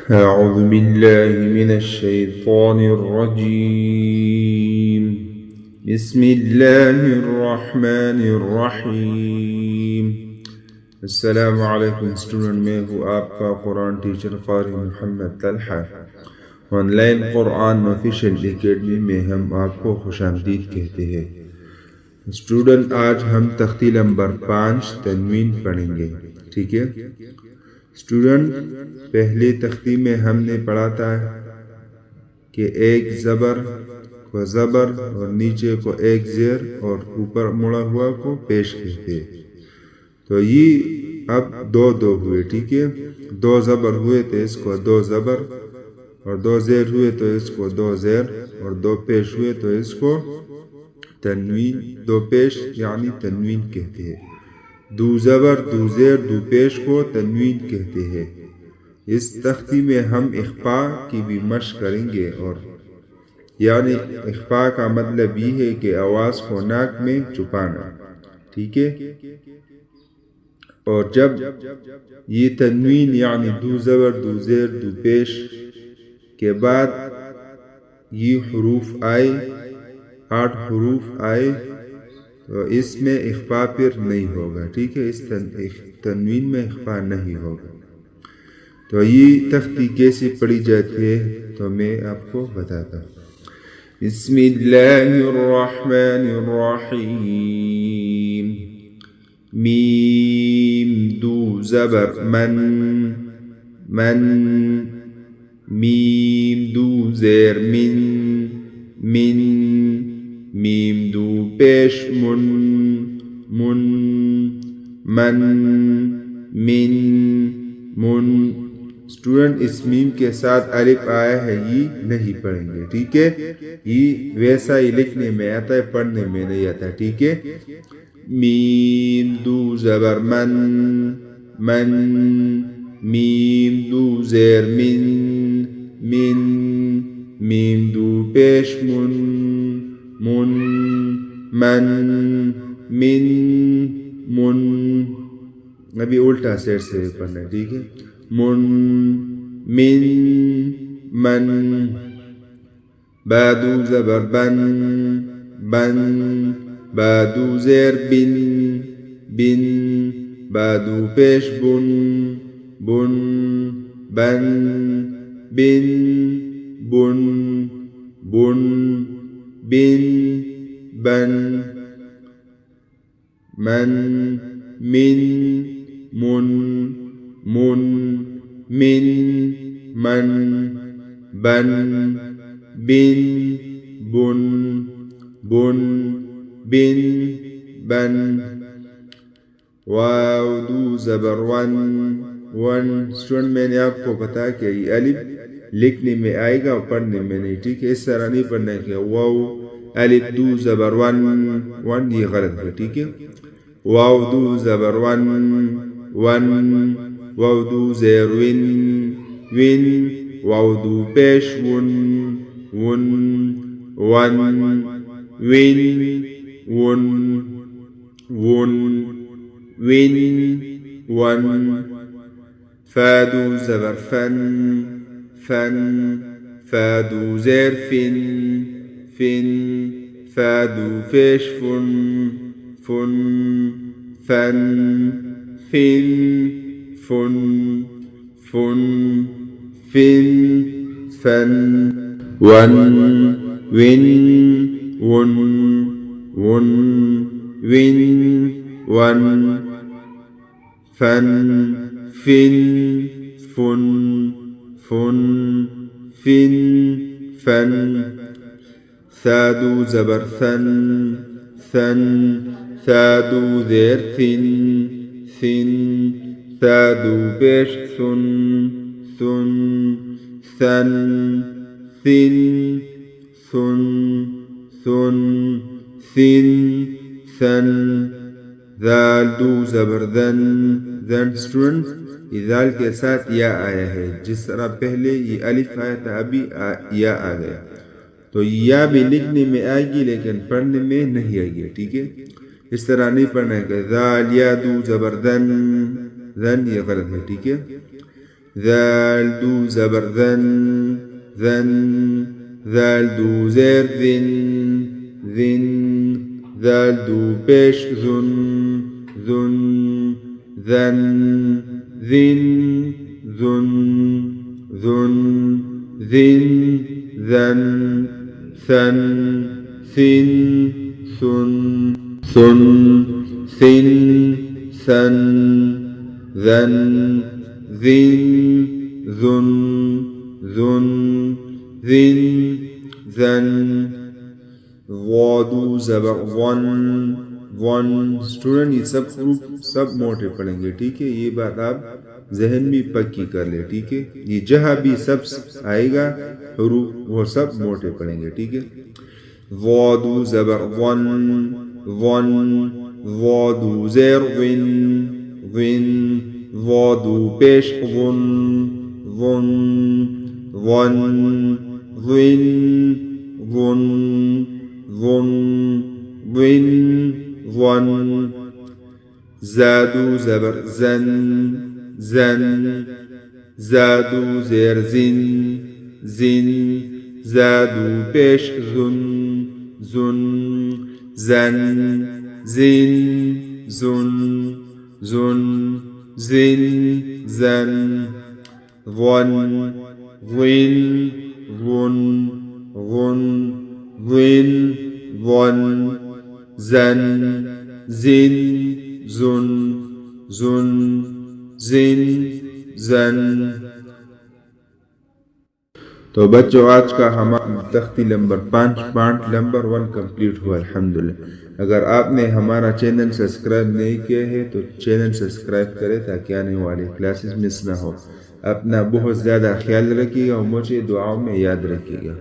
أعوذ بالله من الشيطان الرجيم بسم الله الرحمن الرحیم. السلام علیکم اسٹوڈنٹ، میں ہوں آپ کا قرآن ٹیچر قاری محمد طلحہ. آن لائن قرآن آفیشیل اکیڈمی میں ہم آپ کو خوش آمدید کہتے ہیں. اسٹوڈنٹ، آج ہم تختی نمبر 5 تنوین پڑھیں گے. ٹھیک ہے اسٹوڈنٹ، پہلے تختی میں ہم نے پڑھا تھا کہ ایک زبر کو زبر اور نیچے کو ایک زیر اور اوپر مڑا ہوا کو پیش کہتے. تو یہ اب دو ہوئے. ٹھیک ہے، 2 زبر ہوئے تو اس کو 2 زبر، اور 2 زیر ہوئے تو اس کو 2 زیر، اور 2 پیش ہوئے تو اس کو تنوین، 2 پیش یعنی تنوین کہتے ہیں. 2 زبر 2 زیر 2 پیش کو تنوین کہتے ہیں. اس تختی میں ہم اخفاء کی بھی مشق کریں گے، اور یعنی اخفاء کا مطلب یہ ہے کہ آواز کو ناک میں چھپانا. ٹھیک ہے، اور جب یہ تنوین یعنی 2 زبر 2 زیر 2 پیش کے بعد یہ حروف آئے، 8 حروف آئے، تو اس میں اخفاء پھر نہیں ہوگا. ٹھیک ہے، اس تنوین میں اخفاء نہیں ہوگا. تو یہ تختی کیسے پڑھی جاتی ہے تو میں آپ کو بتاتا ہوں. بسم اللہ الرحمن الرحیم. میم 2 زبر من، میم 2 زیر من، میم 2 پیش من، من، اسٹوڈنٹ اس میم کے ساتھ الف آیا ہے، یہ نہیں پڑھیں گے. ٹھیک ہے، یہ ویسا ہی لکھنے میں آتا ہے، پڑھنے میں نہیں آتا. ٹھیک ہے، میم 2 زبر من، میم 2 زیر من، میم 2 پیش من، من. ابھی الٹا سیٹ سے پڑھنا ہے. ٹھیک ہے، من، با 2 زبر بن، با 2 زیر بن، با 2 پیش بن، بن، بن، بن، من، من، بن، بن. واو 2 زبر ون، اسٹوڈنٹ میں نے آپ کو بتایا کہ یہ الف لکھنے میں آئے گا اور پڑھنے میں نہیں. ٹھیک ہے، اس طرح نہیں پڑھنا ہے کہ واو الف 2 زبر ون، یہ غلط ہے. ٹھیک ہے، واو 2 زبر ون، واو 2 زیر ون، واو 2 پیش ون، ون، فا 2 زبر فن، فا 2 زیر فن، فا 2 پیش فن، فن، فن، ون، فن، فن. ثا 2 زبر ثن، ثا 2 زیر ثن، ثا 2 پیش ثن، ثن، ثن. ذال 2 زبر ذن، اسٹوڈنٹ یہ ذال کے ساتھ یا آیا ہے. جس طرح پہلے یہ الف آیا تھا، ابھی یا آ گیا. تو یا بھی لکھنے میں آئے گی لیکن پڑھنے میں نہیں آئے گی. ٹھیک ہے، اس طرح نہیں پڑھنا ہے کہ ذال یا 2 زبر ذن، یہ غلط ہے. ٹھیک ہے، ذال دو زبر ذن ذن ذال دو زیر ذن ذن ذال دو پیش ذن ذن ذن ذن ذن ذن ذن ذن ثن ثن ثن ثن ثن ثن ذن ذن ذن ذن ذن ذن غادو زبر ون ون اسٹوڈنٹ یہ سب حروف سب موٹے پڑھیں گے ٹھیک ہے یہ بات آپ ذہن میں پکی کر لیں ٹھیک ہے یہ جہاں بھی سب آئے گا حروف وہ سب موٹے پڑھیں گے ٹھیک ہے غادو زبر ون ون غادو زیر ون ون غادو پیش ون ون ون ون ون ون ون ون زادو زبر زن زن زادو زیر زن زن زادو پیش زن زن زن زن زن زن زن زن ون ون ون ون ون ون زن زن زن زن زن زن تو بچوں آج کا ہمارا تختی نمبر 5 پارٹ نمبر 1 کمپلیٹ ہوا الحمدللہ اگر آپ نے ہمارا چینل سبسکرائب نہیں کیا ہے تو چینل سبسکرائب کریں تاکہ آنے والی کلاسز مس نہ ہو اپنا بہت زیادہ خیال رکھیے گا اور مجھے دعاؤں میں یاد رکھیے گا